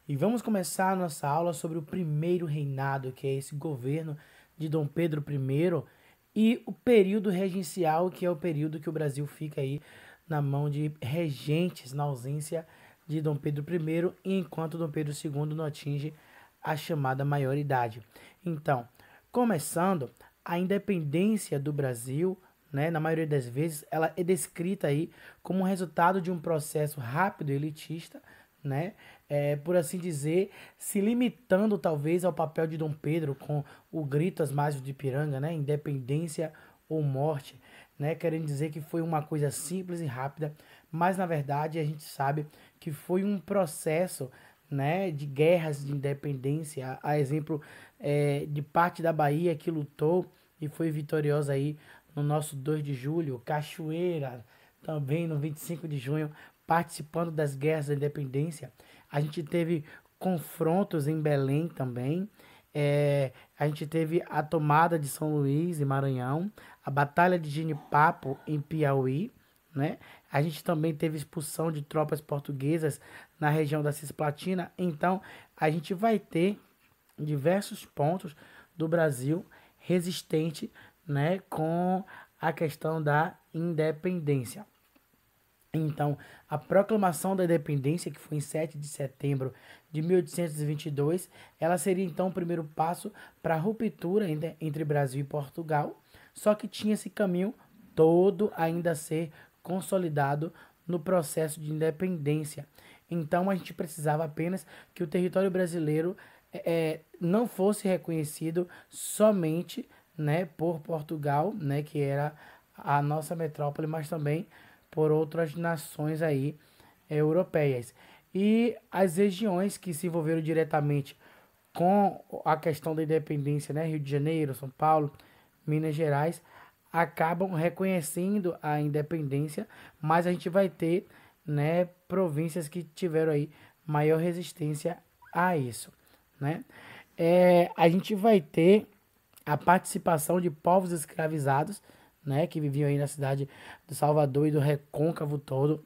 E vamos começar a nossa aula sobre o primeiro reinado, que é esse governo de Dom Pedro I, e o período regencial, que é o período que o Brasil fica aí na mão de regentes, na ausência de Dom Pedro I, enquanto Dom Pedro II não atinge a chamada maioridade. Então, começando, a independência do Brasil, né, na maioria das vezes, ela é descrita aí como resultado de um processo rápido e elitista, né, por assim dizer, se limitando talvez ao papel de Dom Pedro com o grito às margens de Ipiranga, né, independência ou morte, né, querendo dizer que foi uma coisa simples e rápida, mas na verdade a gente sabe que foi um processo, né, de guerras de independência, a exemplo de parte da Bahia que lutou e foi vitoriosa aí no nosso 2 de julho, Cachoeira também no 25 de junho, participando das guerras da independência. A gente teve confrontos em Belém também. A gente teve a tomada de São Luís, em Maranhão, a Batalha de Genipapo, em Piauí, né? A gente também teve expulsão de tropas portuguesas na região da Cisplatina. Então, a gente vai ter diversos pontos do Brasil resistente, né, com a questão da independência. Então, a proclamação da independência, que foi em 7 de setembro de 1822, ela seria então o primeiro passo para a ruptura entre Brasil e Portugal, só que tinha esse caminho todo ainda a ser consolidado no processo de independência. Então, a gente precisava apenas que o território brasileiro não fosse reconhecido somente, né, por Portugal, né, que era a nossa metrópole, mas também por outras nações aí europeias. E as regiões que se envolveram diretamente com a questão da independência, né, Rio de Janeiro, São Paulo, Minas Gerais, acabam reconhecendo a independência, mas a gente vai ter, né, províncias que tiveram aí maior resistência a isso, né? A gente vai ter a participação de povos escravizados, né, que viviam aí na cidade do Salvador e do Recôncavo todo,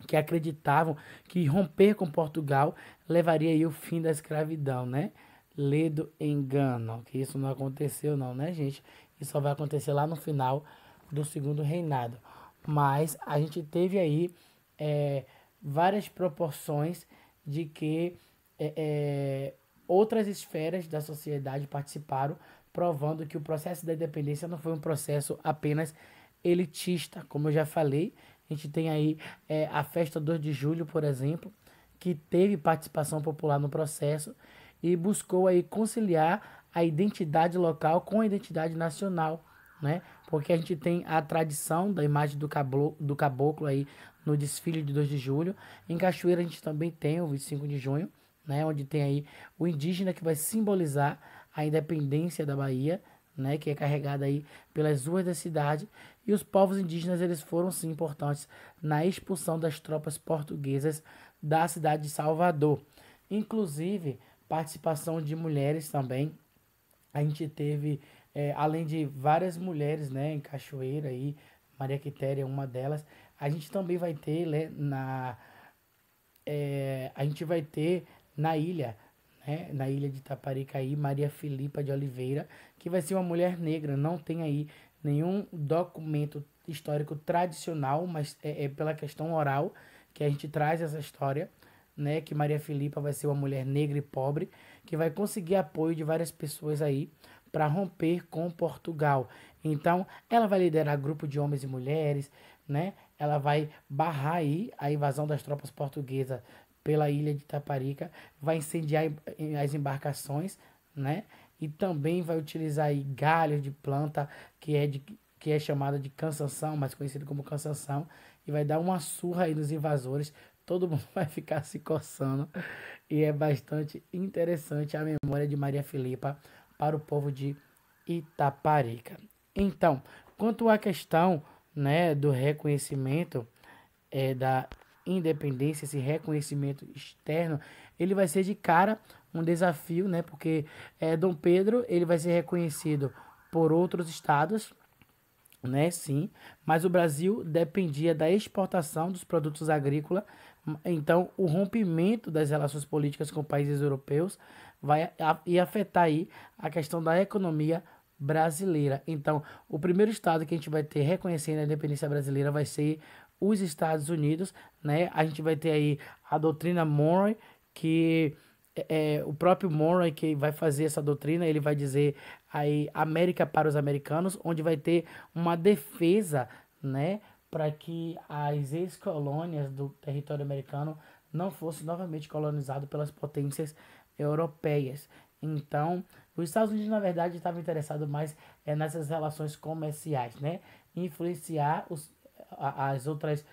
que acreditavam que romper com Portugal levaria aí o fim da escravidão, né? Ledo engano, que isso não aconteceu não, né, gente? Isso só vai acontecer lá no final do segundo reinado. Mas a gente teve aí é, várias proporções de que é, é, outras esferas da sociedade participaram, provando que o processo da independência não foi um processo apenas elitista, como eu já falei. A gente tem aí a festa 2 de julho, por exemplo, que teve participação popular no processo e buscou aí conciliar a identidade local com a identidade nacional, né? Porque a gente tem a tradição da imagem do caboclo aí no desfile de 2 de julho. Em Cachoeira a gente também tem o 25 de junho, né? Onde tem aí o indígena que vai simbolizar a independência da Bahia, né? Que é carregada aí pelas ruas da cidade. E os povos indígenas eles foram sim importantes na expulsão das tropas portuguesas da cidade de Salvador. Inclusive, participação de mulheres também. A gente teve, além de várias mulheres, né, em Cachoeira aí, Maria Quitéria é uma delas, a gente também vai ter, né, a gente vai ter na ilha, né, na ilha de Itaparicaí, Maria Filipa de Oliveira, que vai ser uma mulher negra, não tem aí nenhum documento histórico tradicional, mas é pela questão oral que a gente traz essa história, né, que Maria Filipa vai ser uma mulher negra e pobre, que vai conseguir apoio de várias pessoas aí para romper com Portugal. Então, ela vai liderar grupo de homens e mulheres, né? Ela vai barrar aí a invasão das tropas portuguesas pela ilha de Itaparica, vai incendiar as embarcações, né? E também vai utilizar aí galhos de planta que é chamada de cansanção, mais conhecido como cansanção, e vai dar uma surra aí nos invasores. Todo mundo vai ficar se coçando e é bastante interessante a memória de Maria Filipa para o povo de Itaparica. Então, quanto à questão, né, do reconhecimento da independência, esse reconhecimento externo, ele vai ser de cara um desafio, né, porque Dom Pedro ele vai ser reconhecido por outros estados, né, sim, mas o Brasil dependia da exportação dos produtos agrícolas, Então, o rompimento das relações políticas com países europeus vai afetar aí a questão da economia brasileira. Então, o primeiro estado que a gente vai ter reconhecendo a independência brasileira vai ser os Estados Unidos, né? A gente vai ter aí a doutrina Monroe, que o próprio Monroe que vai fazer essa doutrina, ele vai dizer aí América para os americanos, onde vai ter uma defesa, né, para que as ex-colônias do território americano não fossem novamente colonizadas pelas potências europeias. Então, os Estados Unidos, na verdade, estavam interessados mais nessas relações comerciais, né? Influenciar as outras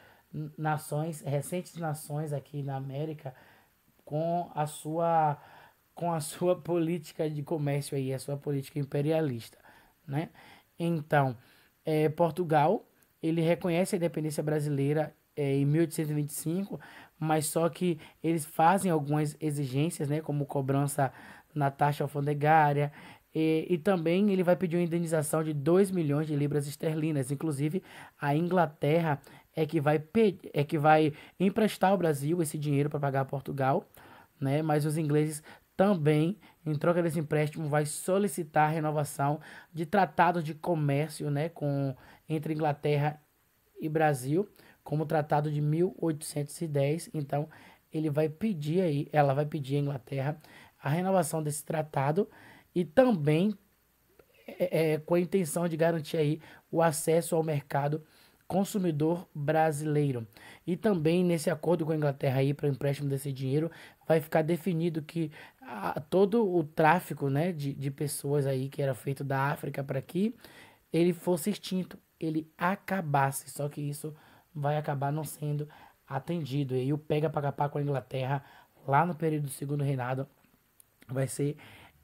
nações, recentes nações aqui na América, com a sua política de comércio aí, a sua política imperialista, né? Então, Portugal, ele reconhece a independência brasileira em 1825, mas só que eles fazem algumas exigências, né, como cobrança na taxa alfandegária, e também ele vai pedir uma indenização de 2 milhões de libras esterlinas. Inclusive, a Inglaterra é que vai emprestar ao Brasil esse dinheiro para pagar a Portugal, né? Mas os ingleses também, em troca desse empréstimo, vai solicitar a renovação de tratados de comércio, né, entre Inglaterra e Brasil, como o Tratado de 1810. Então, ela vai pedir à Inglaterra a renovação desse tratado e também com a intenção de garantir aí o acesso ao mercado consumidor brasileiro. E também nesse acordo com a Inglaterra aí para o empréstimo desse dinheiro vai ficar definido que todo o tráfico, né, de pessoas aí que era feito da África para aqui, ele fosse extinto, ele acabasse. Só que isso vai acabar não sendo atendido. E o pega para capar com a Inglaterra lá no período do Segundo Reinado vai ser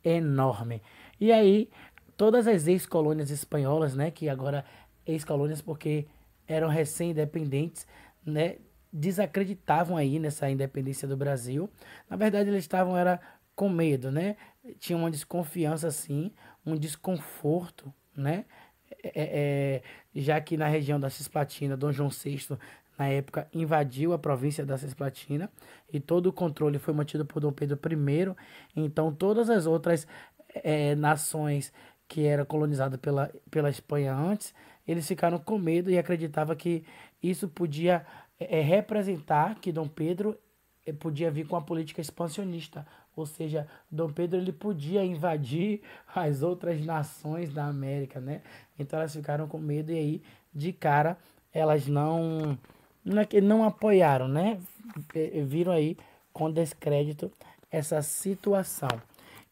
enorme. E aí, todas as ex-colônias espanholas, né, que agora ex-colônias porque eram recém-independentes, né, desacreditavam aí nessa independência do Brasil. Na verdade, eles estavam era com medo, né? Tinha uma desconfiança assim, um desconforto, né? Já que na região da Cisplatina, Dom João VI, na época, invadiu a província da Cisplatina e todo o controle foi mantido por Dom Pedro I. Então, todas as outras nações que eram colonizadas pela Espanha antes, eles ficaram com medo e acreditavam que isso podia representar que Dom Pedro podia vir com a política expansionista, ou seja, Dom Pedro ele podia invadir as outras nações da América, né? Então elas ficaram com medo e aí de cara elas não apoiaram, né? Viram aí com descrédito essa situação.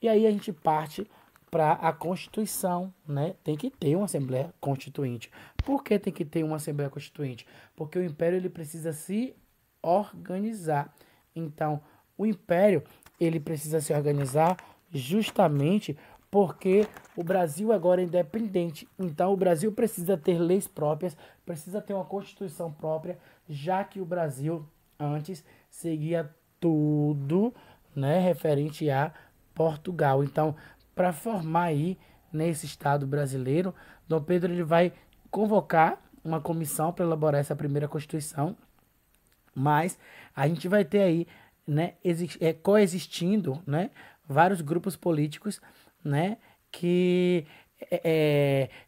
E aí a gente parte para a Constituição, né? Tem que ter uma Assembleia Constituinte. Por que tem que ter uma Assembleia Constituinte? Porque o Império ele precisa se organizar. Então, o Império ele precisa se organizar justamente porque o Brasil agora é independente. Então, o Brasil precisa ter leis próprias, precisa ter uma Constituição própria, já que o Brasil antes seguia tudo, né, referente a Portugal. Então, para formar aí nesse Estado brasileiro, Dom Pedro ele vai convocar uma comissão para elaborar essa primeira Constituição, mas a gente vai ter aí, né, coexistindo, né, vários grupos políticos, né, que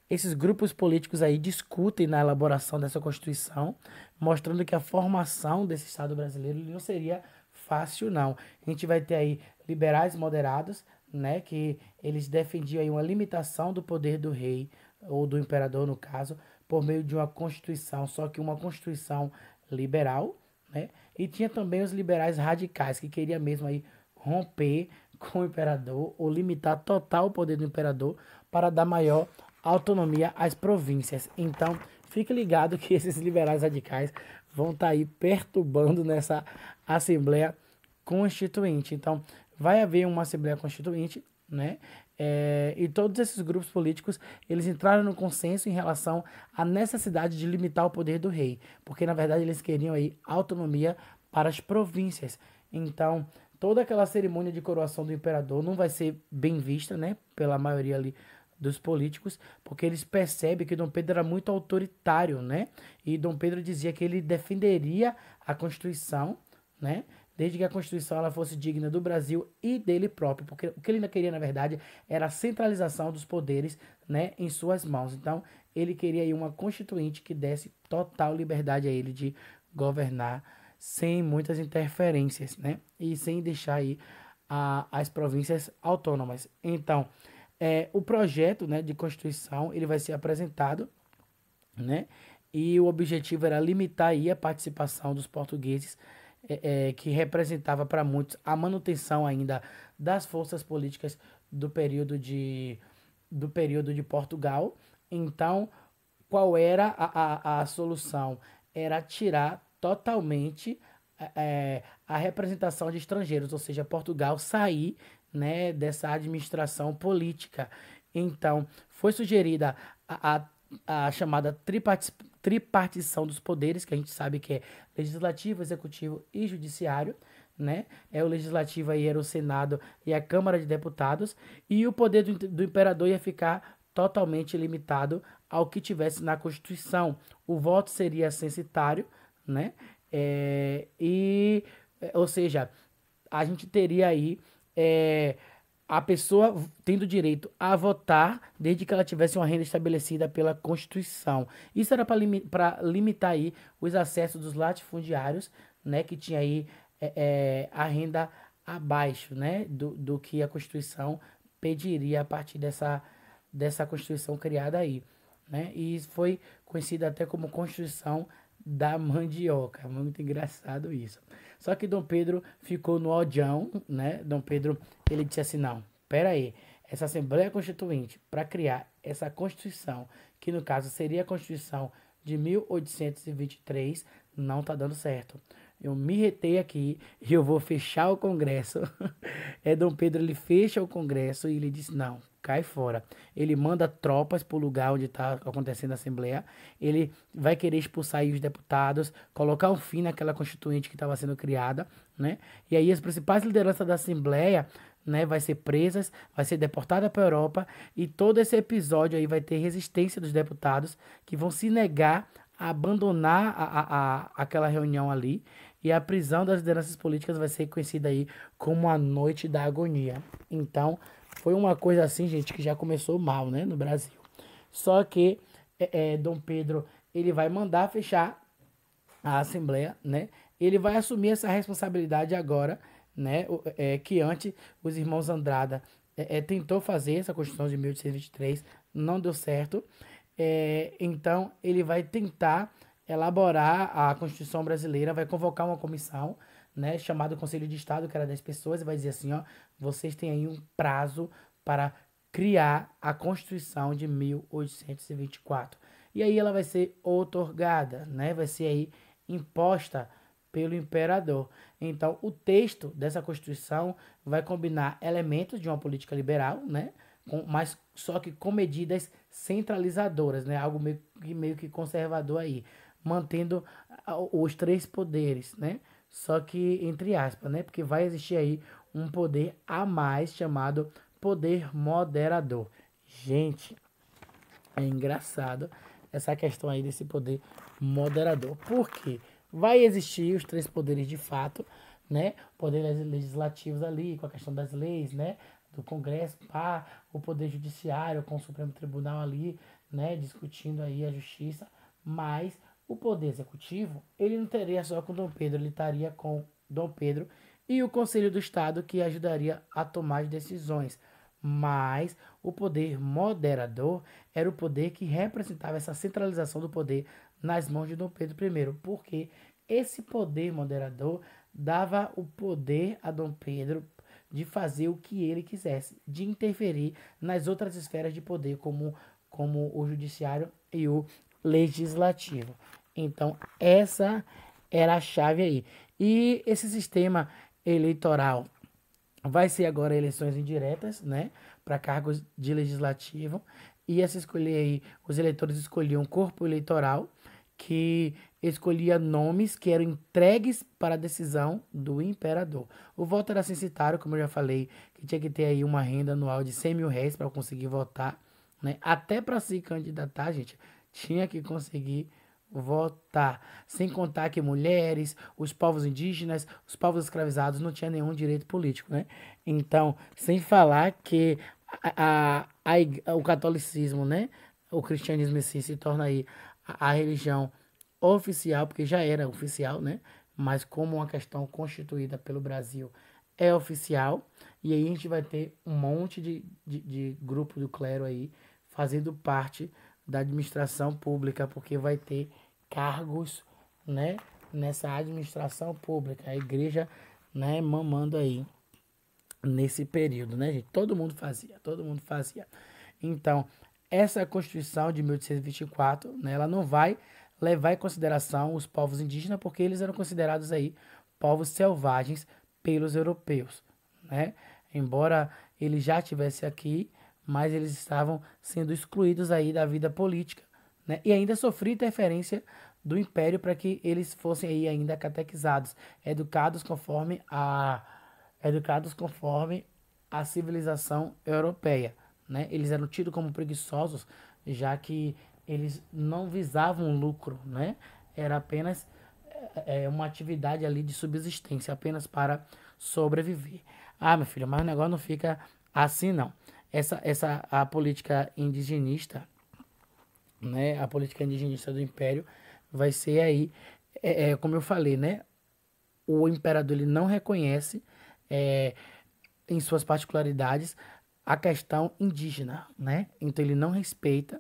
esses grupos políticos aí discutem na elaboração dessa Constituição, mostrando que a formação desse Estado brasileiro não seria fácil, não. A gente vai ter aí liberais moderados, né, que eles defendiam aí uma limitação do poder do rei, ou do imperador, no caso, por meio de uma Constituição, só que uma Constituição liberal, né? E tinha também os liberais radicais, que queria mesmo aí romper com o imperador ou limitar total o poder do imperador para dar maior autonomia às províncias. Então, fique ligado que esses liberais radicais vão estar aí perturbando nessa Assembleia Constituinte. Então, vai haver uma Assembleia Constituinte, né? E todos esses grupos políticos eles entraram no consenso em relação à necessidade de limitar o poder do rei, porque na verdade eles queriam aí autonomia para as províncias. Então toda aquela cerimônia de coroação do imperador não vai ser bem vista, né, pela maioria ali dos políticos, porque eles percebem que Dom Pedro era muito autoritário, né? E Dom Pedro dizia que ele defenderia a Constituição, né? Desde que a Constituição ela fosse digna do Brasil e dele próprio, porque o que ele ainda queria, na verdade, era a centralização dos poderes, né, em suas mãos. Então, ele queria aí uma constituinte que desse total liberdade a ele de governar sem muitas interferências, né, e sem deixar aí as províncias autônomas. Então, o projeto, né, de Constituição ele vai ser apresentado, né? E o objetivo era limitar aí a participação dos portugueses, que representava para muitos a manutenção ainda das forças políticas do período do período de Portugal. Então, qual era a solução? Era tirar totalmente a representação de estrangeiros, ou seja, Portugal sair, né, dessa administração política. Então, foi sugerida a chamada tripartição dos poderes, que a gente sabe que é legislativo, executivo e judiciário, né? O legislativo aí era o Senado e a Câmara de Deputados, e o poder do imperador ia ficar totalmente limitado ao que tivesse na Constituição. O voto seria censitário, né? Ou seja, a gente teria aí é, a pessoa tendo direito a votar desde que ela tivesse uma renda estabelecida pela Constituição. Isso era para limitar aí os acessos dos latifundiários, né, que tinha aí a renda abaixo, né, do que a Constituição pediria a partir dessa Constituição criada aí, né? E isso foi conhecida até como Constituição da Mandioca. Muito engraçado isso. Só que Dom Pedro ficou no odião, né? Dom Pedro, ele disse assim, não, pera aí, essa Assembleia Constituinte, para criar essa Constituição, que no caso seria a Constituição de 1823, não tá dando certo. Eu me retei aqui e eu vou fechar o Congresso. Dom Pedro, ele fecha o Congresso e ele diz, não, cai fora. Ele manda tropas para o lugar onde está acontecendo a Assembleia. Ele vai querer expulsar aí os deputados, colocar um fim naquela constituinte que estava sendo criada, né? E aí as principais lideranças da Assembleia, né, vai ser presas, vai ser deportada para a Europa, e todo esse episódio aí vai ter resistência dos deputados que vão se negar a abandonar aquela reunião ali, e a prisão das lideranças políticas vai ser conhecida aí como a Noite da Agonia. Então, foi uma coisa assim, gente, que já começou mal, né, no Brasil. Só que Dom Pedro, ele vai mandar fechar a Assembleia, né? Ele vai assumir essa responsabilidade agora, né? Que antes os irmãos Andrada tentou fazer essa Constituição de 1823, não deu certo. Então, ele vai tentar elaborar a Constituição brasileira, vai convocar uma comissão, né, chamada Conselho de Estado, que era 10 pessoas, e vai dizer assim, ó, vocês têm aí um prazo para criar a Constituição de 1824. E aí ela vai ser outorgada, né, vai ser aí imposta pelo imperador. Então, o texto dessa Constituição vai combinar elementos de uma política liberal, né, mas só que com medidas centralizadoras, né, algo meio que conservador aí, mantendo os três poderes, né? Só que entre aspas, né? Porque vai existir aí um poder a mais chamado poder moderador. Gente, é engraçado essa questão aí desse poder moderador. Por quê? Vai existir os três poderes de fato, né? Poderes legislativos ali, com a questão das leis, né? Do Congresso, pá, o poder judiciário com o Supremo Tribunal ali, né? Discutindo aí a justiça, mas o poder executivo, ele não teria só com Dom Pedro, ele estaria com Dom Pedro e o Conselho do Estado, que ajudaria a tomar as decisões. Mas o poder moderador era o poder que representava essa centralização do poder nas mãos de Dom Pedro I, porque esse poder moderador dava o poder a Dom Pedro de fazer o que ele quisesse, de interferir nas outras esferas de poder, como o judiciário e o legislativo. Então, essa era a chave aí. E esse sistema eleitoral vai ser agora eleições indiretas, né? Para cargos de legislativo. Ia se escolher aí, os eleitores escolhiam um corpo eleitoral que escolhia nomes que eram entregues para a decisão do imperador. O voto era censitário, como eu já falei, que tinha que ter aí uma renda anual de 100 mil réis para conseguir votar, né? Até para se candidatar, gente, tinha que conseguir votar. Sem contar que mulheres, os povos indígenas, os povos escravizados não tinham nenhum direito político, né? Então, sem falar que o catolicismo, né? O cristianismo em si se torna aí a religião oficial, porque já era oficial, né? Mas como uma questão constituída pelo Brasil é oficial, e aí a gente vai ter um monte de grupo do clero aí fazendo parte da administração pública, porque vai ter cargos, né, nessa administração pública, a igreja, né, mamando aí nesse período, né, gente? Todo mundo fazia. Então, essa Constituição de 1824, né, ela não vai levar em consideração os povos indígenas, porque eles eram considerados aí povos selvagens pelos europeus, né? Embora eles já estivessem aqui, mas eles estavam sendo excluídos aí da vida política, né? E ainda sofria interferência do império para que eles fossem aí ainda catequizados, educados conforme a civilização europeia, né? Eles eram tidos como preguiçosos, já que eles não visavam lucro, né? Era apenas uma atividade ali de subsistência, apenas para sobreviver. Ah, meu filho, mas o negócio não fica assim, não. A política indigenista, né? A política indigenista do Império vai ser aí, como eu falei, né? O imperador ele não reconhece é, em suas particularidades a questão indígena, né? Então ele não respeita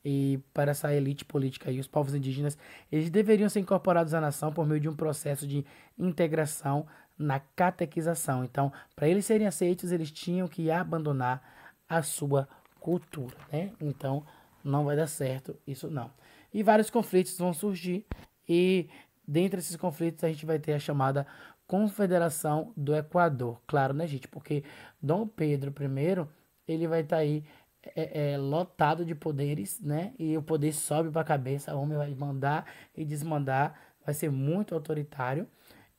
e para essa elite política aí, os povos indígenas, eles deveriam ser incorporados à nação por meio de um processo de integração na catequização. Então, para eles serem aceitos, eles tinham que abandonar a sua cultura, né? Então, não vai dar certo isso não. E vários conflitos vão surgir e dentre esses conflitos a gente vai ter a chamada Confederação do Equador. Claro, né, gente? Porque Dom Pedro I, ele vai estar aí lotado de poderes, né? E o poder sobe para a cabeça, o homem vai mandar e desmandar, vai ser muito autoritário.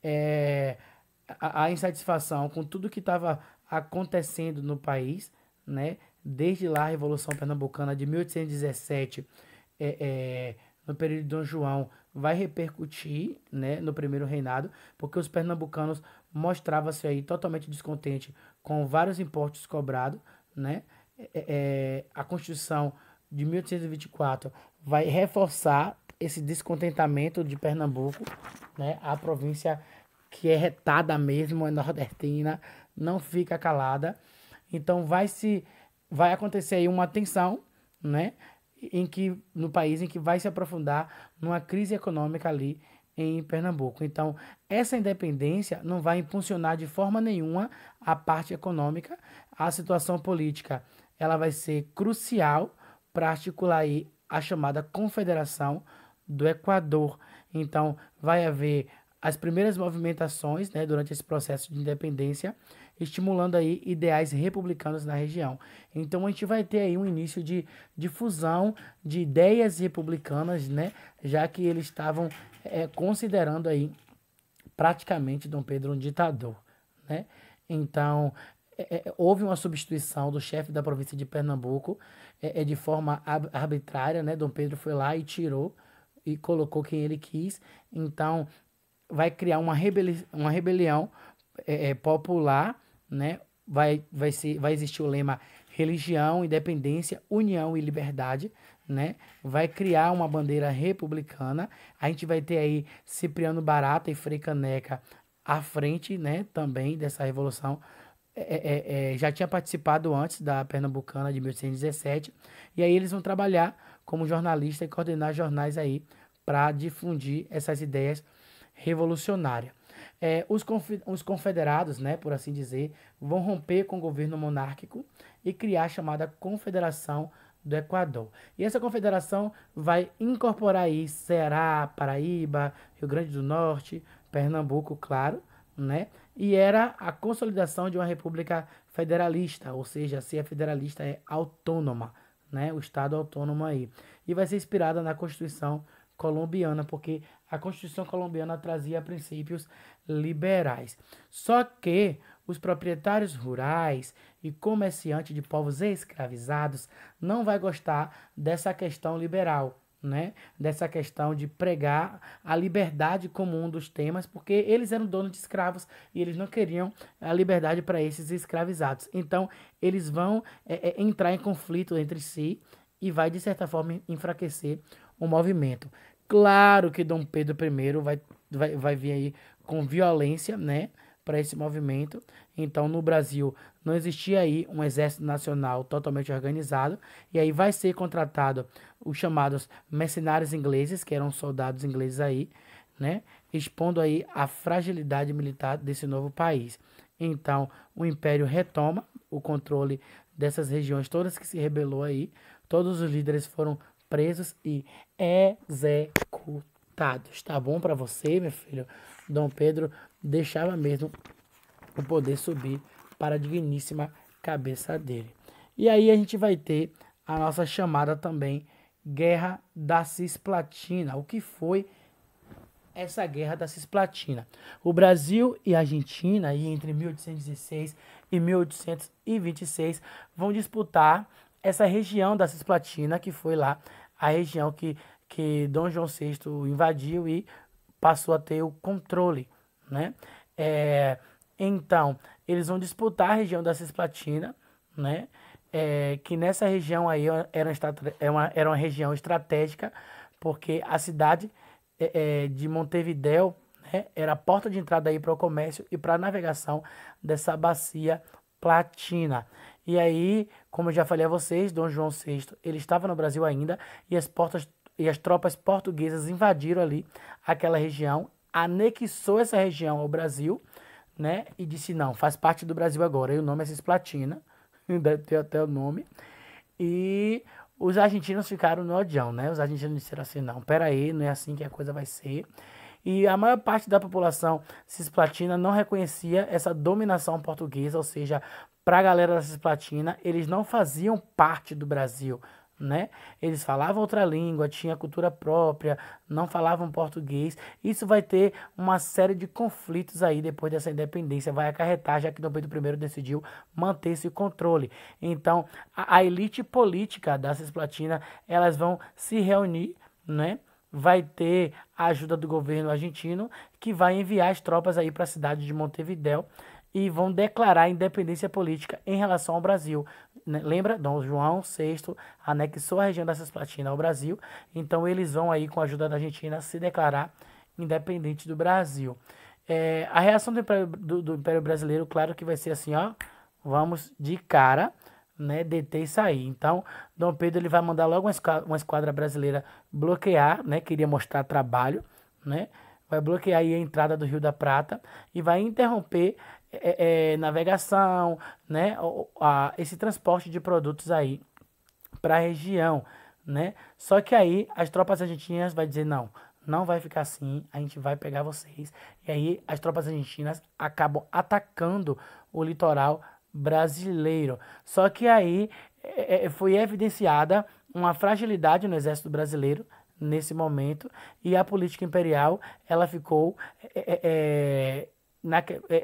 É, a insatisfação com tudo que estava acontecendo no país, né? Desde lá a Revolução Pernambucana de 1817, no período de Dom João, vai repercutir, né, no primeiro reinado, porque os pernambucanos mostravam-se aí totalmente descontentes com vários impostos cobrados, né? A Constituição de 1824 vai reforçar esse descontentamento de Pernambuco, né? A província que é retada mesmo, é nordestina, não fica calada. Então vai acontecer aí uma tensão, né? No país em que vai se aprofundar numa crise econômica ali em Pernambuco. Então, essa independência não vai impulsionar de forma nenhuma a parte econômica, a situação política, ela vai ser crucial para articular aí a chamada Confederação do Equador. Então, vai haver as primeiras movimentações, né, durante esse processo de independência, estimulando aí ideais republicanos na região. Então a gente vai ter aí um início de fusão de ideias republicanas, né, já que eles estavam considerando aí praticamente Dom Pedro um ditador, né? Então houve uma substituição do chefe da província de Pernambuco de forma arbitrária, né? Dom Pedro foi lá e tirou e colocou quem ele quis. Então vai criar uma rebelião popular, né? Vai existir o lema religião, independência, união e liberdade, né? Vai criar uma bandeira republicana. A gente vai ter aí Cipriano Barata e Frei Caneca à frente, né? Também dessa revolução. Já tinha participado antes da Pernambucana de 1817, e aí eles vão trabalhar como jornalista e coordenar jornais aí para difundir essas ideias revolucionárias. Os confederados, né, por assim dizer, vão romper com o governo monárquico e criar a chamada Confederação do Equador. E essa confederação vai incorporar aí Ceará, Paraíba, Rio Grande do Norte, Pernambuco, claro, né? E era a consolidação de uma república federalista, ou seja, se é federalista é autônoma, né? O estado autônomo aí. E vai ser inspirada na Constituição colombiana, porque a Constituição colombiana trazia princípios liberais. Só que os proprietários rurais e comerciantes de povos escravizados não vai gostar dessa questão liberal, né, dessa questão de pregar a liberdade como um dos temas, porque eles eram donos de escravos e eles não queriam a liberdade para esses escravizados. Então, eles vão entrar em conflito entre si e vai, de certa forma, enfraquecer o movimento. Claro que Dom Pedro I vai vir aí com violência, né, para esse movimento. Então, no Brasil, não existia aí um exército nacional totalmente organizado, e aí vai ser contratado os chamados mercenários ingleses, que eram soldados ingleses aí, né, expondo aí a fragilidade militar desse novo país. Então, o Império retoma o controle dessas regiões todas que se rebelou aí, todos os líderes foram presos e executados. Tá bom para você, meu filho? Dom Pedro deixava mesmo o poder subir para a digníssima cabeça dele. E aí a gente vai ter a nossa chamada também Guerra da Cisplatina. O que foi essa Guerra da Cisplatina? O Brasil e a Argentina, aí entre 1816 e 1826, vão disputar essa região da Cisplatina, que foi lá a região que Dom João VI invadiu e passou a ter o controle, né? Então, eles vão disputar a região da Cisplatina, né? Que nessa região aí era uma região estratégica, porque a cidade de Montevidéu, né, era a porta de entrada aí para o comércio e para a navegação dessa bacia platina. E aí, como eu já falei a vocês, Dom João VI, ele estava no Brasil ainda e as tropas portuguesas invadiram ali aquela região, anexou essa região ao Brasil, né? E disse, não, faz parte do Brasil agora. E o nome é Cisplatina, deve ter até o nome. E os argentinos ficaram no odião, né? Os argentinos disseram assim, não, peraí, não é assim que a coisa vai ser. E a maior parte da população cisplatina não reconhecia essa dominação portuguesa, ou seja, para a galera da Cisplatina, eles não faziam parte do Brasil, né? Eles falavam outra língua, tinha cultura própria, não falavam português. Isso vai ter uma série de conflitos aí depois dessa independência, vai acarretar, já que Dom Pedro I decidiu manter esse controle. Então, a elite política da Cisplatina, elas vão se reunir, né? Vai ter a ajuda do governo argentino, que vai enviar as tropas aí para a cidade de Montevidéu e vão declarar a independência política em relação ao Brasil. Lembra? Dom João VI anexou a região da Cisplatina ao Brasil, então eles vão aí, com a ajuda da Argentina, se declarar independente do Brasil. A reação do Império Brasileiro, claro que vai ser assim, ó, vamos de cara, né, deter e sair. Então, Dom Pedro ele vai mandar logo uma esquadra brasileira bloquear, né, queria mostrar trabalho, né, vai bloquear aí a entrada do Rio da Prata e vai interromper navegação, né, esse transporte de produtos aí para a região, né. Só que aí as tropas argentinas vai dizer não, não vai ficar assim, a gente vai pegar vocês. E aí as tropas argentinas acabam atacando o litoral brasileiro. Só que aí foi evidenciada uma fragilidade no exército brasileiro nesse momento e a política imperial ela ficou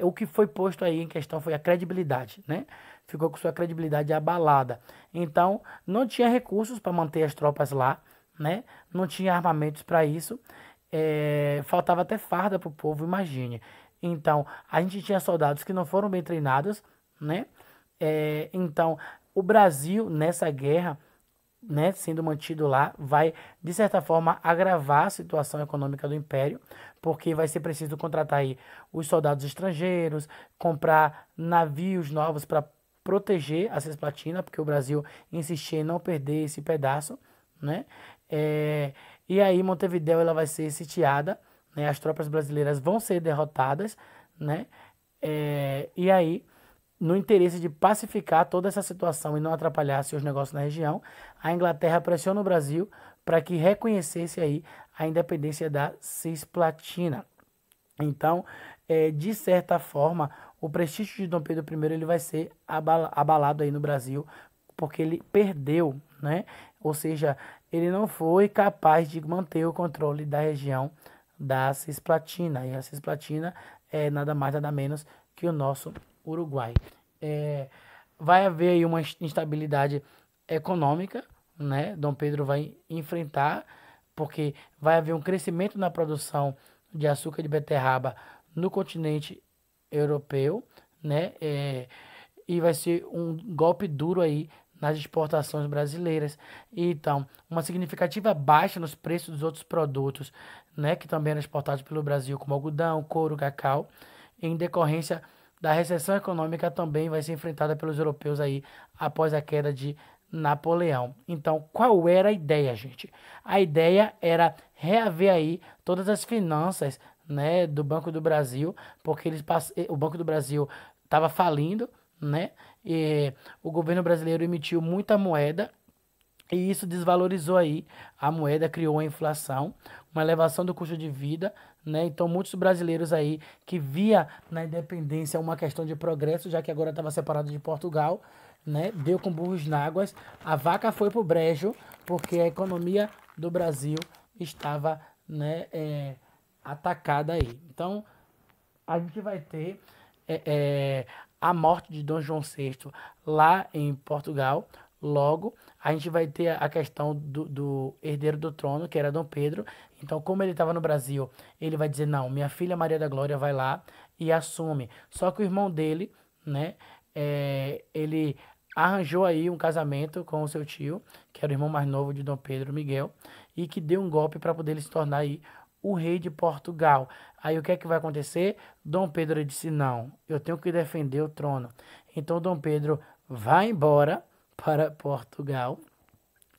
o que foi posto aí em questão foi a credibilidade, né? Ficou com sua credibilidade abalada. Então não tinha recursos para manter as tropas lá, né? Não tinha armamentos para isso. Faltava até farda para o povo, imagine. Então a gente tinha soldados que não foram bem treinados, né? Então, o Brasil, nessa guerra, né, sendo mantido lá, vai, de certa forma, agravar a situação econômica do Império, porque vai ser preciso contratar aí os soldados estrangeiros, comprar navios novos para proteger a Cisplatina, porque o Brasil insistia em não perder esse pedaço, né? E aí Montevidéu ela vai ser sitiada, né? As tropas brasileiras vão ser derrotadas, né? E aí no interesse de pacificar toda essa situação e não atrapalhar seus negócios na região, a Inglaterra pressiona o Brasil para que reconhecesse aí a independência da Cisplatina. Então, de certa forma, o prestígio de Dom Pedro I ele vai ser abalado aí no Brasil, porque ele perdeu, né? Ou seja, ele não foi capaz de manter o controle da região da Cisplatina. E a Cisplatina é nada mais, nada menos que o nosso Uruguai. Vai haver aí uma instabilidade econômica, né? Dom Pedro vai enfrentar, porque vai haver um crescimento na produção de açúcar de beterraba no continente europeu, né? E vai ser um golpe duro aí nas exportações brasileiras. Então, uma significativa baixa nos preços dos outros produtos, né, que também eram exportados pelo Brasil, como algodão, couro, cacau, em decorrência da recessão econômica também vai ser enfrentada pelos europeus aí após a queda de Napoleão. Então, qual era a ideia, gente? A ideia era reaver aí todas as finanças, né, do Banco do Brasil, porque o Banco do Brasil estava falindo, né? E o governo brasileiro emitiu muita moeda e isso desvalorizou aí a moeda, criou a inflação, uma elevação do custo de vida, né? Então muitos brasileiros aí que via na independência uma questão de progresso, já que agora estava separado de Portugal, né? Deu com burros na águas, a vaca foi pro brejo, porque a economia do Brasil estava, né, atacada aí. Então a gente vai ter a morte de Dom João VI lá em Portugal. Logo, a gente vai ter a questão do herdeiro do trono, que era Dom Pedro. Então, como ele estava no Brasil, ele vai dizer, não, minha filha Maria da Glória vai lá e assume. Só que o irmão dele, né, ele arranjou aí um casamento com o seu tio, que era o irmão mais novo de Dom Pedro, Miguel, e que deu um golpe para poder ele se tornar aí o rei de Portugal. Aí o que é que vai acontecer? Dom Pedro disse, não, eu tenho que defender o trono. Então Dom Pedro vai embora para Portugal,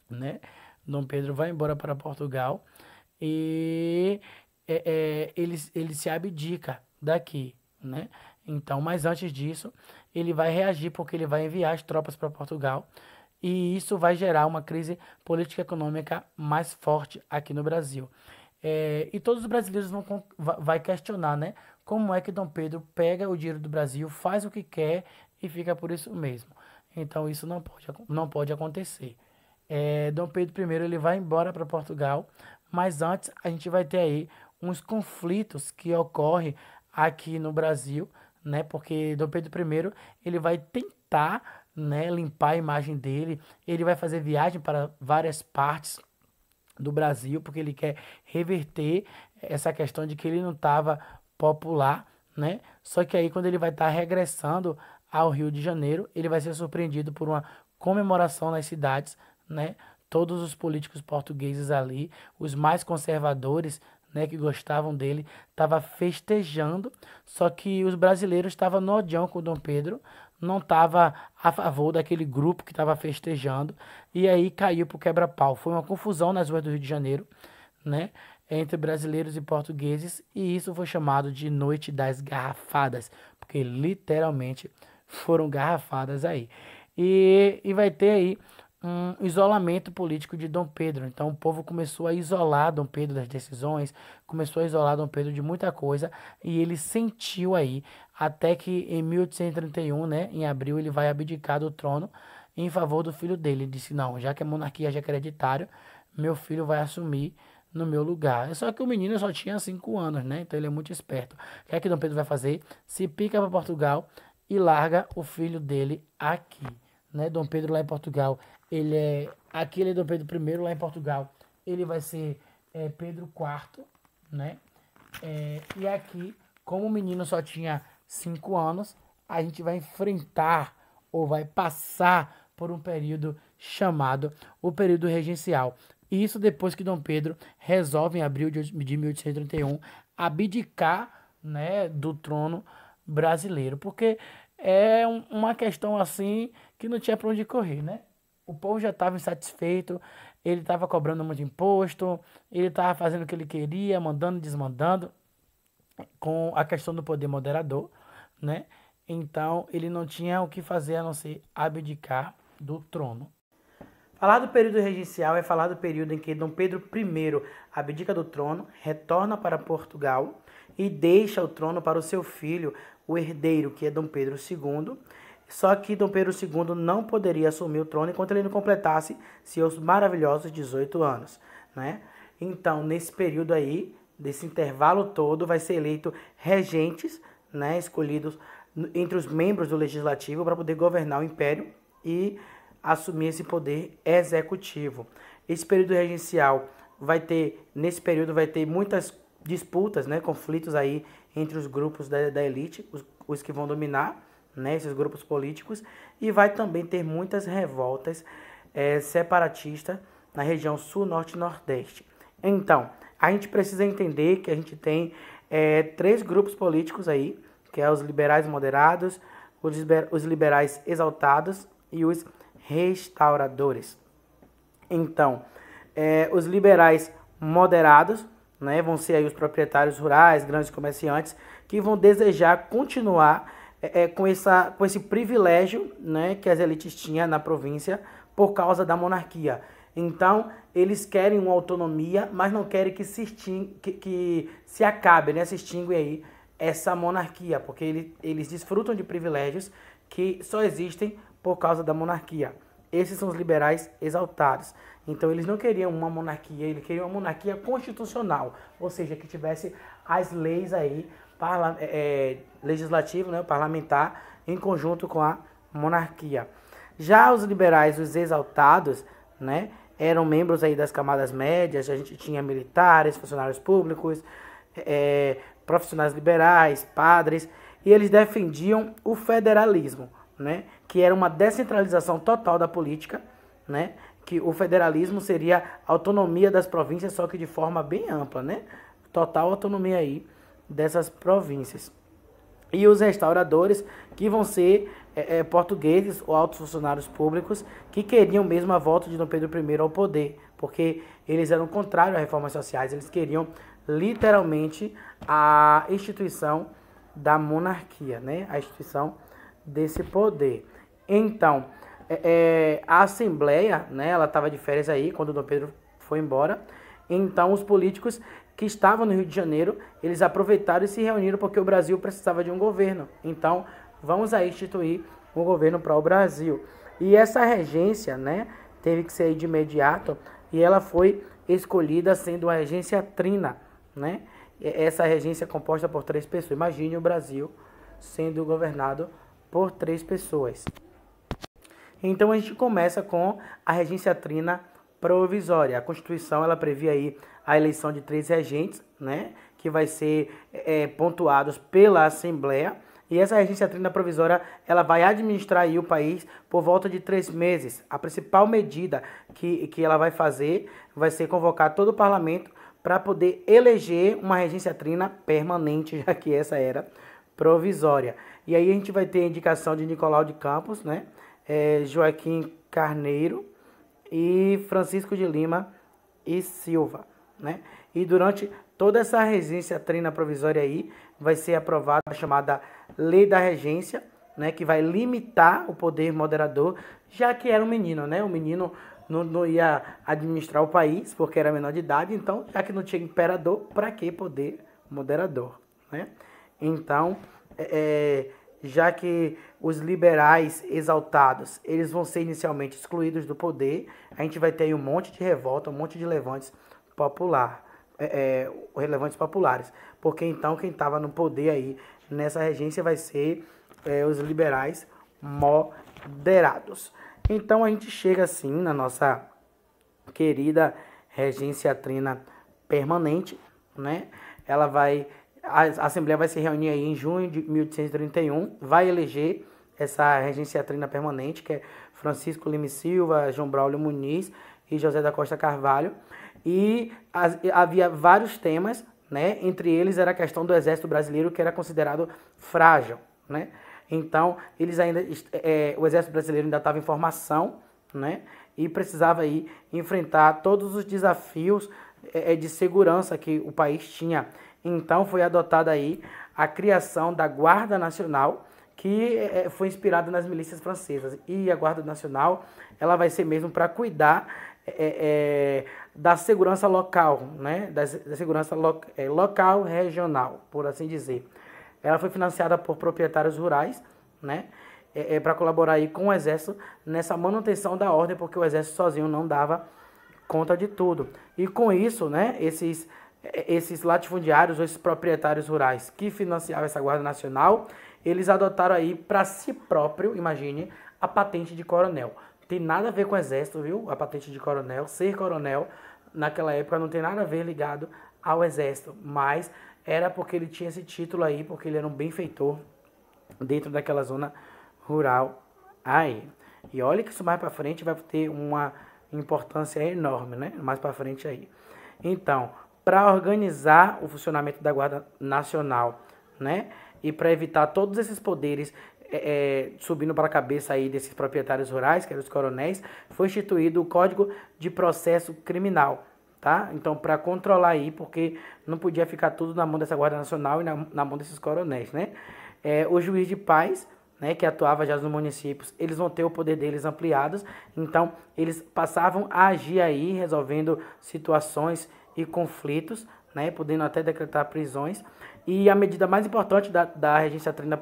né? Dom Pedro vai embora para Portugal e ele se abdica daqui, né? Então, mas antes disso, ele vai reagir porque ele vai enviar as tropas para Portugal e isso vai gerar uma crise política e econômica mais forte aqui no Brasil. E todos os brasileiros vai questionar, né? Como é que Dom Pedro pega o dinheiro do Brasil, faz o que quer e fica por isso mesmo. Então isso não pode acontecer. Dom Pedro I ele vai embora para Portugal, mas antes a gente vai ter aí uns conflitos que ocorrem aqui no Brasil, né? Porque Dom Pedro I ele vai tentar, né, limpar a imagem dele, ele vai fazer viagem para várias partes do Brasil, porque ele quer reverter essa questão de que ele não estava popular, né? Só que aí quando ele vai estar regressando ao Rio de Janeiro, ele vai ser surpreendido por uma comemoração nas cidades, né? Todos os políticos portugueses ali, os mais conservadores, né, que gostavam dele, estavam festejando, só que os brasileiros estavam no odião com Dom Pedro, não estava a favor daquele grupo que estava festejando, e aí caiu pro quebra-pau. Foi uma confusão nas ruas do Rio de Janeiro, né, entre brasileiros e portugueses, e isso foi chamado de Noite das Garrafadas, porque literalmente foram garrafadas aí. E vai ter aí um isolamento político de Dom Pedro. Então o povo começou a isolar Dom Pedro das decisões, começou a isolar Dom Pedro de muita coisa, e ele sentiu aí, até que em 1831, né, em abril, ele vai abdicar do trono em favor do filho dele. Ele disse, não, já que a monarquia já é hereditária, meu filho vai assumir no meu lugar. Só que o menino só tinha 5 anos, né? Então ele é muito esperto. O que é que Dom Pedro vai fazer? Se pica para Portugal e larga o filho dele aqui, né? Dom Pedro lá em Portugal, aqui ele é Dom Pedro I, lá em Portugal ele vai ser Pedro IV, né? E aqui, como o menino só tinha 5 anos, a gente vai enfrentar ou vai passar por um período chamado o período regencial. Isso depois que Dom Pedro resolve, em abril de 1831, abdicar, né, do trono brasileiro. Porque é uma questão assim que não tinha para onde correr, né? O povo já estava insatisfeito, ele estava cobrando muito imposto, ele estava fazendo o que ele queria, mandando e desmandando, com a questão do poder moderador, né? Então ele não tinha o que fazer a não ser abdicar do trono. Falar do período regencial é falar do período em que Dom Pedro I abdica do trono, retorna para Portugal e deixa o trono para o seu filho, o herdeiro, que é Dom Pedro II. Só que Dom Pedro II não poderia assumir o trono enquanto ele não completasse seus maravilhosos 18 anos, né? Então, nesse período aí, desse intervalo todo, vai ser eleito regentes, né, escolhidos entre os membros do legislativo para poder governar o império e assumir esse poder executivo. Esse período regencial nesse período vai ter muitas disputas, né, conflitos aí entre os grupos da elite, os que vão dominar, né, esses grupos políticos, e vai também ter muitas revoltas separatistas na região sul, norte e nordeste. Então, a gente precisa entender que a gente tem três grupos políticos aí, que é os liberais moderados, os liberais exaltados e os restauradores. Então, os liberais moderados, né, vão ser aí os proprietários rurais, grandes comerciantes, que vão desejar continuar com esse privilégio, né, que as elites tinham na província por causa da monarquia. Então, eles querem uma autonomia, mas não querem que se acabe, né, se extingue aí essa monarquia, porque eles desfrutam de privilégios que só existem por causa da monarquia. Esses são os liberais exaltados. Então, eles não queriam uma monarquia, eles queriam uma monarquia constitucional, ou seja, que tivesse as leis aí, legislativo, né, parlamentar, em conjunto com a monarquia. Já os liberais, os exaltados, né, eram membros aí das camadas médias, a gente tinha militares, funcionários públicos, profissionais liberais, padres, e eles defendiam o federalismo, né, que era uma descentralização total da política, né, que o federalismo seria a autonomia das províncias, só que de forma bem ampla, né, total autonomia aí dessas províncias. E os restauradores, que vão ser portugueses ou altos funcionários públicos, que queriam mesmo a volta de Dom Pedro I ao poder, porque eles eram contrários às reformas sociais, eles queriam literalmente a instituição da monarquia, né? A instituição desse poder. Então, a Assembleia, né, ela estava de férias aí quando Dom Pedro foi embora. Então, os políticos que estavam no Rio de Janeiro, eles aproveitaram e se reuniram porque o Brasil precisava de um governo. Então, vamos aí instituir um governo para o Brasil. E essa regência, né, teve que ser de imediato e ela foi escolhida sendo a regência trina, né? Essa regência é composta por 3 pessoas. Imagine o Brasil sendo governado por 3 pessoas. Então a gente começa com a regência trina provisória. A Constituição ela prevê aí a eleição de 3 regentes, né, que vai ser pontuados pela Assembleia. E essa regência trina provisória ela vai administrar aí o país por volta de 3 meses. A principal medida que ela vai fazer vai ser convocar todo o parlamento para poder eleger uma regência trina permanente, já que essa era provisória. E aí a gente vai ter a indicação de Nicolau de Campos, né, Joaquim Carneiro e Francisco de Lima e Silva, né? E durante toda essa regência trina provisória aí vai ser aprovada a chamada Lei da Regência, né, que vai limitar o poder moderador, já que era um menino, né? O menino não ia administrar o país porque era menor de idade, então, já que não tinha imperador, para que poder moderador, né? Então, já que os liberais exaltados, eles vão ser inicialmente excluídos do poder, a gente vai ter aí um monte de revolta, um monte de levantes relevantes populares, porque então quem estava no poder aí nessa regência vai ser os liberais moderados. Então a gente chega assim na nossa querida regência trina permanente, né? A Assembleia vai se reunir aí em junho de 1831, vai eleger essa regência trina permanente, que é Francisco Lima e Silva, João Braulio Muniz e José da Costa Carvalho. E havia vários temas, né? Entre eles era a questão do exército brasileiro, que era considerado frágil, né? Então, o exército brasileiro ainda estava em formação, né? E precisava aí enfrentar todos os desafios de segurança que o país tinha. Então, foi adotada aí a criação da Guarda Nacional, que foi inspirada nas milícias francesas. E a Guarda Nacional, ela vai ser mesmo para cuidar da segurança local, né? Da segurança local regional, por assim dizer. Ela foi financiada por proprietários rurais, né? Para colaborar aí com o exército nessa manutenção da ordem, porque o exército sozinho não dava conta de tudo. E com isso, né, esses latifundiários, esses proprietários rurais que financiavam essa Guarda Nacional, eles adotaram aí para si próprio, imagine, a patente de coronel. Tem nada a ver com o exército, viu? A patente de coronel, ser coronel, naquela época não tem nada a ver ligado ao exército, mas era porque ele tinha esse título aí, porque ele era um benfeitor dentro daquela zona rural aí. E olha que isso mais para frente vai ter uma importância enorme, né? Mais para frente aí. Então, para organizar o funcionamento da Guarda Nacional, né? E para evitar todos esses poderes subindo para a cabeça aí desses proprietários rurais, que eram os coronéis, foi instituído o Código de Processo Criminal, tá? Então, para controlar aí, porque não podia ficar tudo na mão dessa Guarda Nacional e na mão desses coronéis, né? O juiz de paz, né, que atuava já nos municípios, eles vão ter o poder deles ampliados, então eles passavam a agir aí, resolvendo situações e conflitos, né, podendo até decretar prisões, e a medida mais importante da regência trina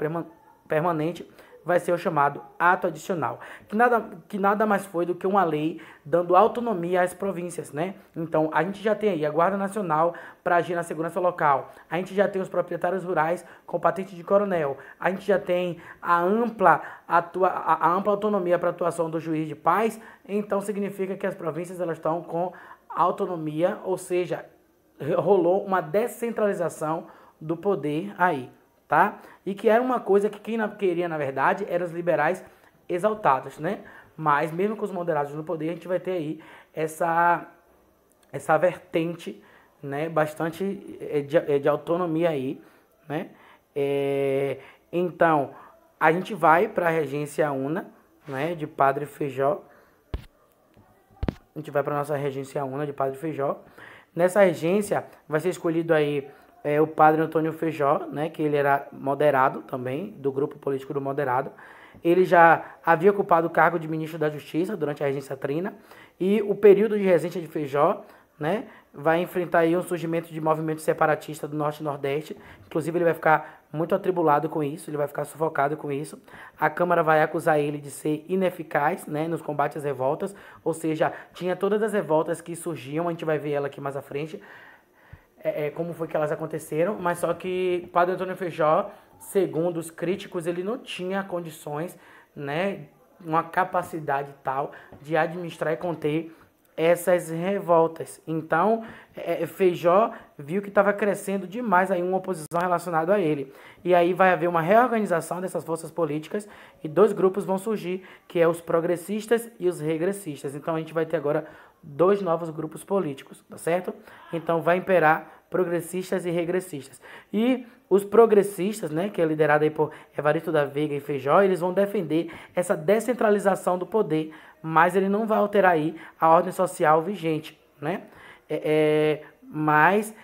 permanente vai ser o chamado ato adicional, que nada mais foi do que uma lei dando autonomia às províncias, né? Então, a gente já tem aí a Guarda Nacional para agir na segurança local, a gente já tem os proprietários rurais com patente de coronel, a gente já tem a ampla autonomia para atuação do juiz de paz, então significa que as províncias elas estão com autonomia, ou seja, rolou uma descentralização do poder aí, tá? E que era uma coisa que quem queria, na verdade, eram os liberais exaltados, né? Mas mesmo com os moderados no poder, a gente vai ter aí essa vertente, né? Bastante de autonomia aí, né? Então, a gente vai para a regência una, né? De Padre Feijó. A gente vai para a nossa regência una de Padre Feijó. Nessa regência vai ser escolhido aí o padre Antônio Feijó, né, que ele era moderado também, do grupo político do moderado. Ele já havia ocupado o cargo de ministro da Justiça durante a regência trina, e o período de regência de Feijó, né, vai enfrentar aí um surgimento de movimento separatista do Norte e Nordeste. Inclusive ele vai ficar muito atribulado com isso, ele vai ficar sufocado com isso. A Câmara vai acusar ele de ser ineficaz, né, nos combates às revoltas, ou seja, tinha todas as revoltas que surgiam, a gente vai ver ela aqui mais à frente, como foi que elas aconteceram, mas só que Padre Antônio Feijó, segundo os críticos, ele não tinha condições, né, uma capacidade tal de administrar e conter essas revoltas. Então, Feijó viu que estava crescendo demais aí uma oposição relacionada a ele. E aí vai haver uma reorganização dessas forças políticas e dois grupos vão surgir, que é os progressistas e os regressistas. Então, a gente vai ter agora dois novos grupos políticos, tá certo? Então, vai imperar progressistas e regressistas. E os progressistas, né, que é liderado aí por Evaristo da Veiga e Feijó, eles vão defender essa descentralização do poder, mas ele não vai alterar aí a ordem social vigente, né? Mas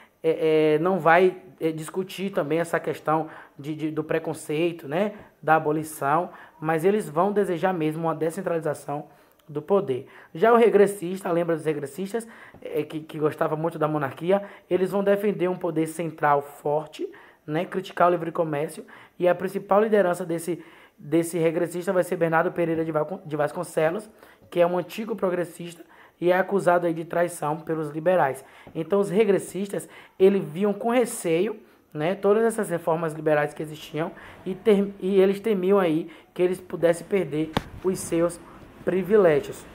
não vai discutir também essa questão do preconceito, né, da abolição, mas eles vão desejar mesmo uma descentralização do poder. Já o regressista, lembra dos regressistas, que gostava muito da monarquia, eles vão defender um poder central forte, né, criticar o livre comércio, e a principal liderança desse regressista vai ser Bernardo Pereira de Vasconcelos, que é um antigo progressista e é acusado aí de traição pelos liberais. Então os regressistas, eles viam com receio, né, todas essas reformas liberais que existiam e eles temiam aí que eles pudessem perder os seus privilégios.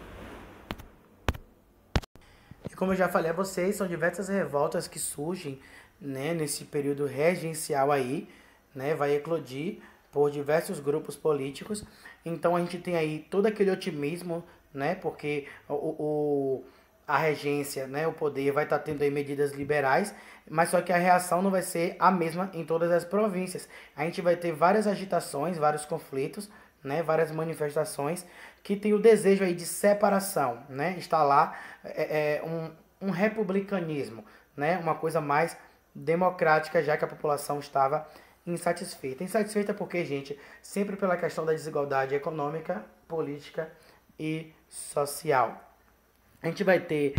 E como eu já falei a vocês, são diversas revoltas que surgem, né, nesse período regencial aí, né, vai eclodir por diversos grupos políticos. Então a gente tem aí todo aquele otimismo, né, porque a regência, né, o poder vai estar tendo aí medidas liberais, mas só que a reação não vai ser a mesma em todas as províncias. A gente vai ter várias agitações, vários conflitos, né, várias manifestações que tem o desejo aí de separação, né, está lá um republicanismo, né, uma coisa mais democrática, já que a população estava insatisfeita. Insatisfeita porque, gente, sempre pela questão da desigualdade econômica, política e social. A gente vai ter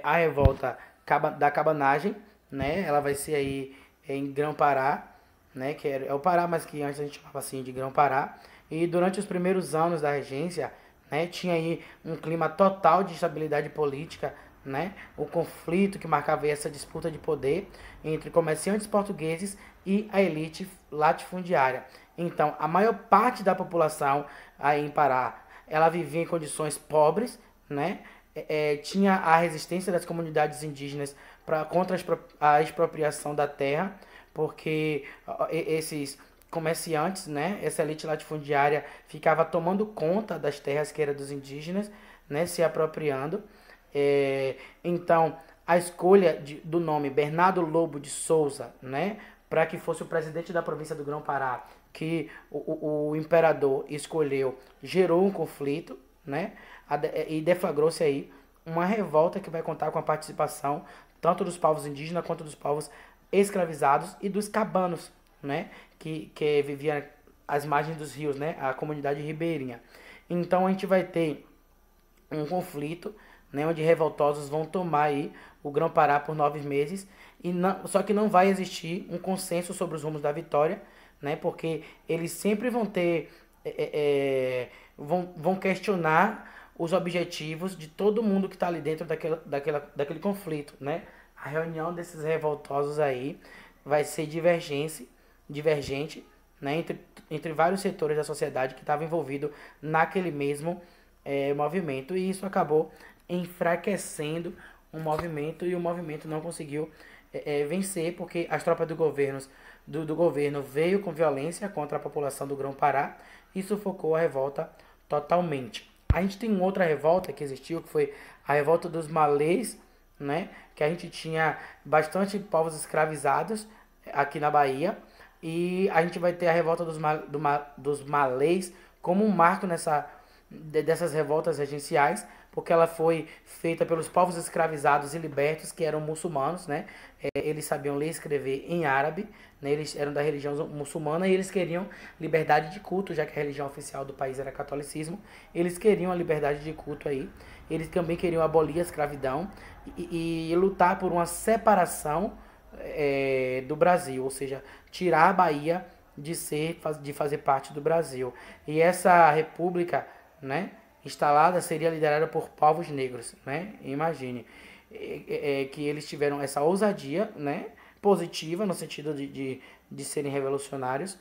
a revolta da cabanagem, né, ela vai ser aí em Grão-Pará, né, que é o Pará, mas que antes a gente chamava assim de Grão-Pará. E durante os primeiros anos da regência, né, tinha aí um clima total de instabilidade política, né, o conflito que marcava essa disputa de poder entre comerciantes portugueses e a elite latifundiária. Então, a maior parte da população aí em Pará, ela vivia em condições pobres, né, tinha a resistência das comunidades indígenas contra a expropriação da terra, porque esses comerciantes, né, essa elite latifundiária ficava tomando conta das terras que eram dos indígenas, né, se apropriando. Então, a escolha do nome Bernardo Lobo de Souza, né, para que fosse o presidente da província do Grão-Pará, que o imperador escolheu, gerou um conflito, né, e deflagrou-se aí uma revolta que vai contar com a participação tanto dos povos indígenas quanto dos povos escravizados e dos cabanos, né, que viviam às margens dos rios, né, a comunidade ribeirinha. Então a gente vai ter um conflito, né, onde revoltosos vão tomar aí o Grão-Pará por 9 meses, e não, só que não vai existir um consenso sobre os rumos da vitória, né, porque eles sempre vão ter, vão questionar os objetivos de todo mundo que está ali dentro daquele conflito, né. A reunião desses revoltosos aí vai ser divergente, né, entre vários setores da sociedade que estavam envolvidos naquele mesmo movimento, e isso acabou enfraquecendo o movimento, e o movimento não conseguiu vencer, porque as tropas do governo veio com violência contra a população do Grão-Pará e sufocou a revolta totalmente. A gente tem outra revolta que existiu, que foi a revolta dos malês, né, que a gente tinha bastante povos escravizados aqui na Bahia, e a gente vai ter a revolta dos malês como um marco dessas revoltas regenciais, porque ela foi feita pelos povos escravizados e libertos, que eram muçulmanos, né? Eles sabiam ler e escrever em árabe, né? Eles eram da religião muçulmana e eles queriam liberdade de culto, já que a religião oficial do país era catolicismo. Eles queriam a liberdade de culto aí. Eles também queriam abolir a escravidão e lutar por uma separação do Brasil, ou seja, tirar a Bahia de fazer parte do Brasil. E essa república, né, instalada seria liderada por povos negros, né? Imagine que eles tiveram essa ousadia, né, positiva no sentido de serem revolucionários,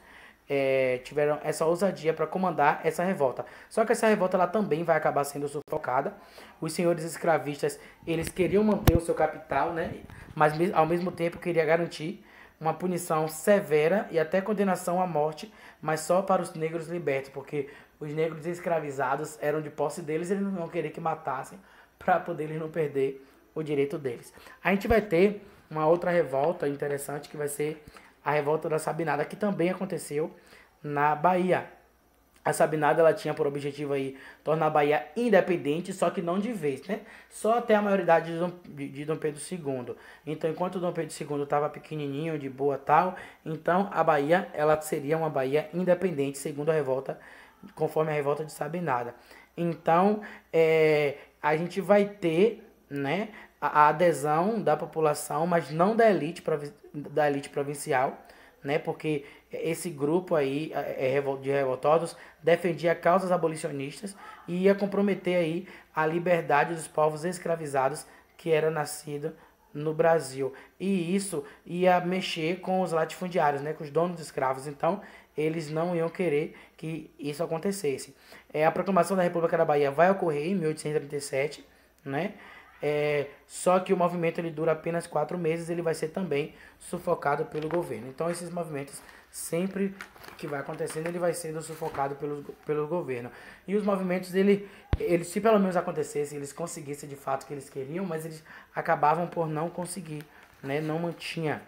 tiveram essa ousadia para comandar essa revolta. Só que essa revolta ela também vai acabar sendo sufocada. Os senhores escravistas eles queriam manter o seu capital, né, mas ao mesmo tempo queria garantir uma punição severa e até condenação à morte, mas só para os negros libertos, porque os negros escravizados eram de posse deles, eles não iam querer que matassem para poder eles não perder o direito deles. A gente vai ter uma outra revolta interessante, que vai ser a revolta da Sabinada, que também aconteceu na Bahia. A Sabinada ela tinha por objetivo aí tornar a Bahia independente, só que não de vez, né? Só até a maioridade de Dom Pedro II. Então, enquanto Dom Pedro II estava pequenininho, de boa tal, então a Bahia ela seria uma Bahia independente, segundo a revolta, conforme a revolta de Sabinada. Então, a gente vai ter, né, a adesão da população, mas não da elite provincial, né, porque esse grupo aí de revoltosos defendia causas abolicionistas e ia comprometer aí a liberdade dos povos escravizados que eram nascidos no Brasil. E isso ia mexer com os latifundiários, né, com os donos de escravos. Então, eles não iam querer que isso acontecesse. A proclamação da República da Bahia vai ocorrer em 1837, né? Só que o movimento ele dura apenas 4 meses, ele vai ser também sufocado pelo governo. Então esses movimentos, sempre que vai acontecendo, ele vai sendo sufocado pelo governo. E os movimentos, eles, se pelo menos acontecesse, eles conseguissem de fato o que eles queriam, mas eles acabavam por não conseguir, né? Não mantinha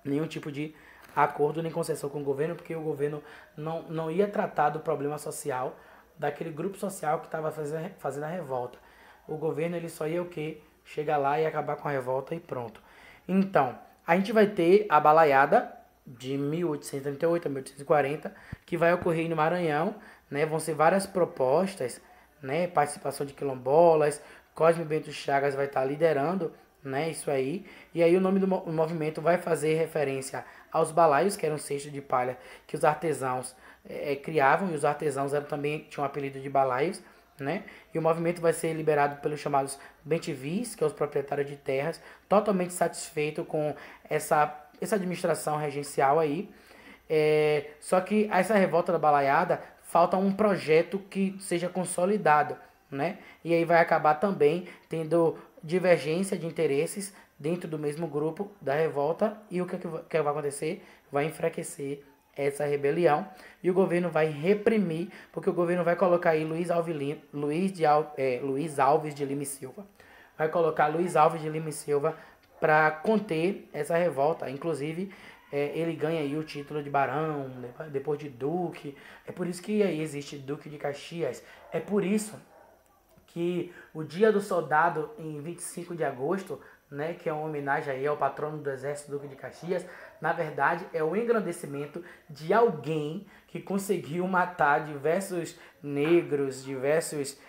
nenhum tipo de acordo nem concessão com o governo, porque o governo não ia tratar do problema social daquele grupo social que estava fazendo a revolta. O governo ele só ia o quê? Chegar lá e acabar com a revolta e pronto. Então, a gente vai ter a balaiada de 1838 a 1840, que vai ocorrer no Maranhão, né? Vão ser várias propostas, né? Participação de quilombolas, Cosme Bento Chagas vai estar liderando, né? Isso aí. E aí o nome do movimento vai fazer referência aos balaios, que eram cestos de palha que os artesãos criavam, e os artesãos também tinham o apelido de balaios, né? E o movimento vai ser liberado pelos chamados bentivis, que são os proprietários de terras, totalmente satisfeito com essa administração regencial aí. Só que essa revolta da balaiada falta um projeto que seja consolidado, né? E aí vai acabar também tendo divergência de interesses dentro do mesmo grupo da revolta. E o que vai acontecer? Vai enfraquecer essa rebelião e o governo vai reprimir, porque o governo vai colocar aí Luiz Alves de Lima e Silva. Vai colocar Luiz Alves de Lima e Silva para conter essa revolta. Inclusive, ele ganha aí o título de barão, depois de duque. É por isso que aí existe Duque de Caxias. É por isso que o Dia do Soldado, em 25 de agosto, né, que é uma homenagem aí ao patrono do Exército, Duque de Caxias, na verdade é o engrandecimento de alguém que conseguiu matar diversos negros, diversos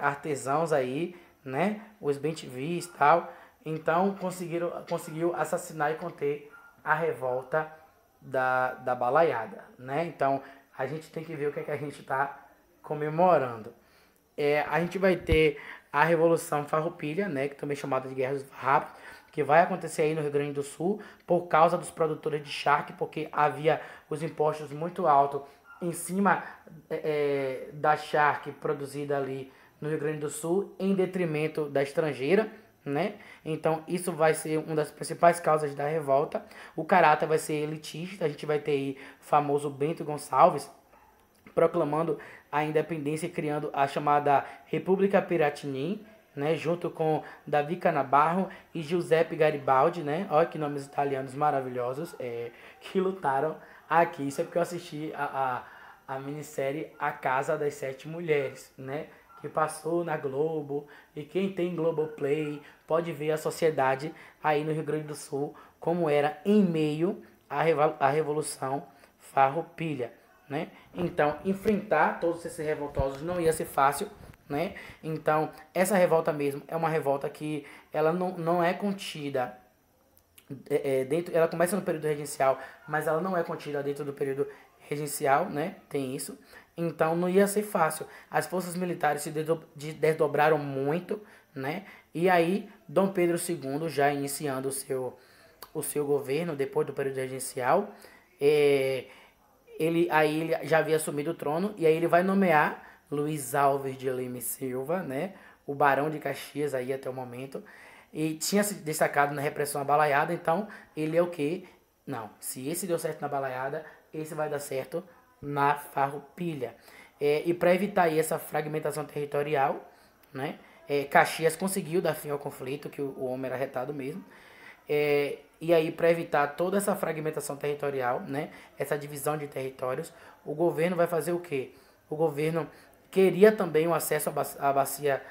artesãos aí, né, os bem-te-vis e tal. Então conseguiu assassinar e conter a revolta da balaiada, né? Então a gente tem que ver o que é que a gente está comemorando. A gente vai ter a Revolução Farroupilha, né, que também é chamada de Guerra dos Farrapos, que vai acontecer aí no Rio Grande do Sul por causa dos produtores de charque, porque havia os impostos muito altos em cima da charque produzida ali no Rio Grande do Sul, em detrimento da estrangeira, né? Então isso vai ser uma das principais causas da revolta. O caráter vai ser elitista, a gente vai ter aí o famoso Bento Gonçalves proclamando a independência e criando a chamada República Piratini, né, junto com Davi Canabarro e Giuseppe Garibaldi, né? Olha que nomes italianos maravilhosos, que lutaram aqui. Isso é porque eu assisti a minissérie A Casa das Sete Mulheres, né? Que passou na Globo, e quem tem Globoplay pode ver a sociedade aí no Rio Grande do Sul como era em meio à Revolução Farroupilha, né? Então, enfrentar todos esses revoltosos não ia ser fácil, né? Então, essa revolta mesmo é uma revolta que ela não é contida dentro, ela começa no período regencial, mas ela não é contida dentro do período regencial, né? Tem isso. Então, não ia ser fácil. As forças militares se desdobraram muito, né? E aí, Dom Pedro II, já iniciando o seu governo depois do período regencial, ele já havia assumido o trono, e aí ele vai nomear Luiz Alves de Lima e Silva, né, o Barão de Caxias aí até o momento, e tinha se destacado na repressão à balaiada. Então ele é o quê? Não, se esse deu certo na balaiada, esse vai dar certo na Farroupilha. E para evitar aí essa fragmentação territorial, né, Caxias conseguiu dar fim ao conflito, que o homem era retado mesmo. E aí, para evitar toda essa fragmentação territorial, né, essa divisão de territórios, o governo vai fazer o quê? O governo queria também o acesso à bacia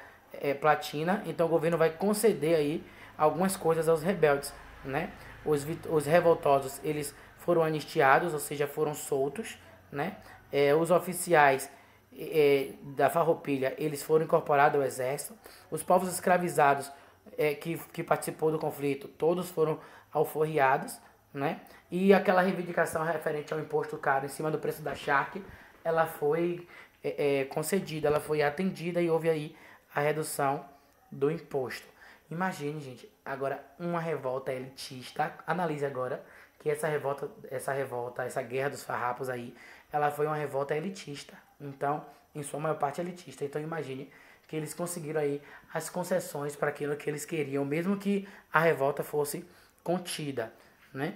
platina, então o governo vai conceder aí algumas coisas aos rebeldes, né? Os revoltosos, eles foram anistiados, ou seja, foram soltos, né? Os oficiais da Farroupilha, eles foram incorporados ao exército. Os povos escravizados que participou do conflito, todos foram alforriados, né? E aquela reivindicação referente ao imposto caro em cima do preço da charque, ela foi concedida, ela foi atendida, e houve aí a redução do imposto. Imagine, gente, agora uma revolta elitista. Analise agora que essa guerra dos farrapos aí, ela foi uma revolta elitista. Então, em sua maior parte elitista. Então, imagine que eles conseguiram aí as concessões para aquilo que eles queriam, mesmo que a revolta fosse contida, né?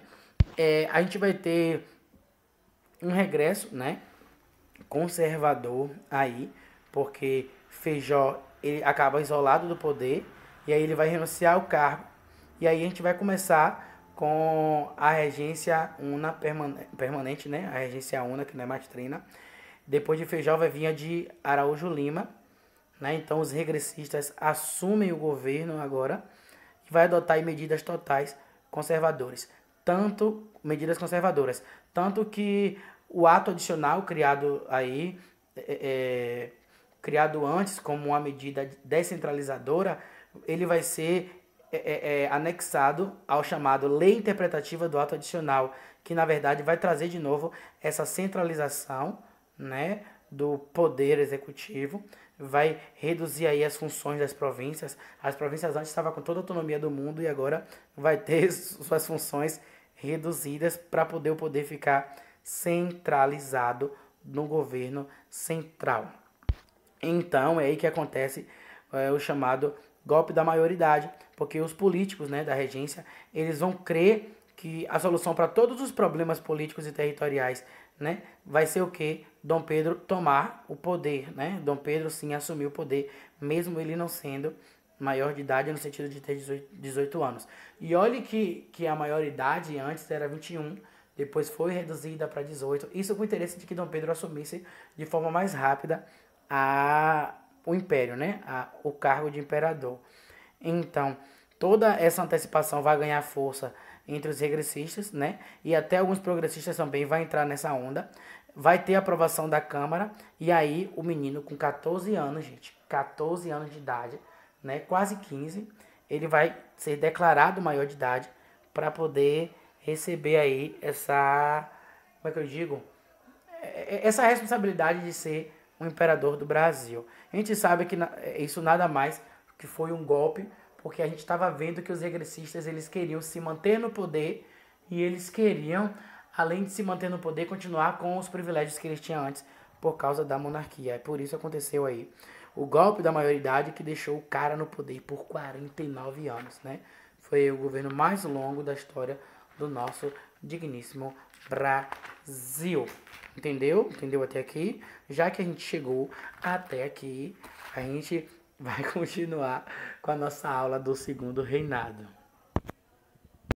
A gente vai ter um regresso, né, conservador aí, porque Feijó ele acaba isolado do poder, e aí ele vai renunciar ao cargo, e aí a gente vai começar com a regência una permanente, né, a regência una, que não é mais trina. Depois de Feijó vai vir a de Araújo Lima, né? Então os regressistas assumem o governo agora e vai adotar medidas totais conservadoras, tanto que o ato adicional criado aí, criado antes como uma medida descentralizadora, ele vai ser anexado ao chamado Lei Interpretativa do Ato Adicional, que na verdade vai trazer de novo essa centralização, né, do poder executivo, vai reduzir aí as funções das províncias. As províncias antes estavam com toda a autonomia do mundo, e agora vai ter suas funções reduzidas para o poder ficar centralizado no governo central. Então é aí que acontece o chamado golpe da maioridade, porque os políticos, né, da regência, eles vão crer que a solução para todos os problemas políticos e territoriais, né, vai ser o quê? Dom Pedro tomar o poder, né? Dom Pedro sim assumir o poder, mesmo ele não sendo maior de idade no sentido de ter 18 anos. E olhe que a maioridade antes era 21, depois foi reduzida para 18. Isso com o interesse de que Dom Pedro assumisse de forma mais rápida o império, né? O cargo de imperador. Então, toda essa antecipação vai ganhar força entre os regressistas, né? E até alguns progressistas também vai entrar nessa onda. Vai ter aprovação da Câmara e aí o menino com 14 anos, gente, 14 anos de idade, né? Quase 15, ele vai ser declarado maior de idade para poder receber aí essa, como é que eu digo? Essa responsabilidade de ser um imperador do Brasil. A gente sabe que isso nada mais que foi um golpe, porque a gente estava vendo que os regressistas eles queriam se manter no poder e eles queriam, além de se manter no poder, continuar com os privilégios que eles tinham antes por causa da monarquia. Por isso aconteceu aí o golpe da maioridade que deixou o cara no poder por 49 anos, né? Foi o governo mais longo da história do nosso digníssimo Brasil. Entendeu? Entendeu até aqui? Já que a gente chegou até aqui, a gente vai continuar com a nossa aula do segundo reinado.